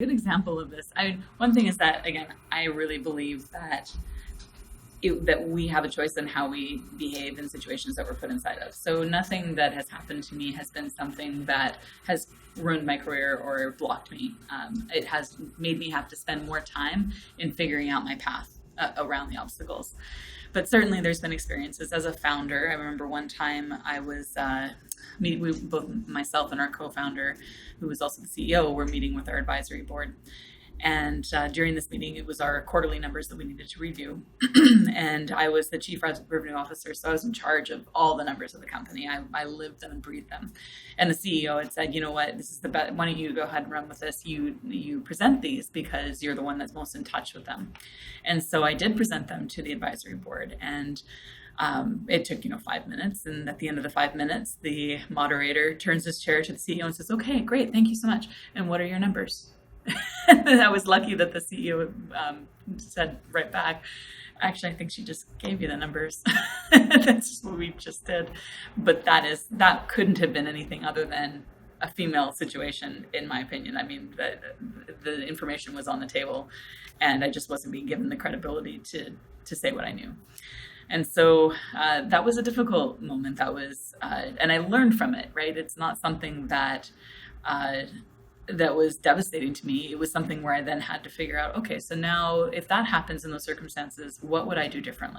Good example of this. One thing is that, again, I really believe that that we have a choice in how we behave in situations that we're put inside of. So nothing that has happened to me has been something that has ruined my career or blocked me. It has made me have to spend more time in figuring out my path around the obstacles. But certainly there's been experiences as a founder. I remember one time I was both myself and our co-founder, who was also the CEO, were meeting with our advisory board. And during this meeting, it was our quarterly numbers that we needed to review. And I was the chief revenue officer, so I was in charge of all the numbers of the company. I lived them and breathed them. And the CEO had said, you know what, this is the best. Why don't you go ahead and run with this? You present these because you're the one that's most in touch with them. And so I did present them to the advisory board. And it took, 5 minutes. And at the end of the 5 minutes, the moderator turns his chair to the CEO and says, okay, great, thank you so much. And what are your numbers? I was lucky that the CEO said right back, actually, I think she just gave you the numbers. That's just what we just did. But that couldn't have been anything other than a female situation, in my opinion. I mean, the information was on the table, and I just wasn't being given the credibility to say what I knew. And so that was a difficult moment. And I learned from it, right? It's not something that was devastating to me. It was something where I then had to figure out, okay, so now if that happens in those circumstances, what would I do differently?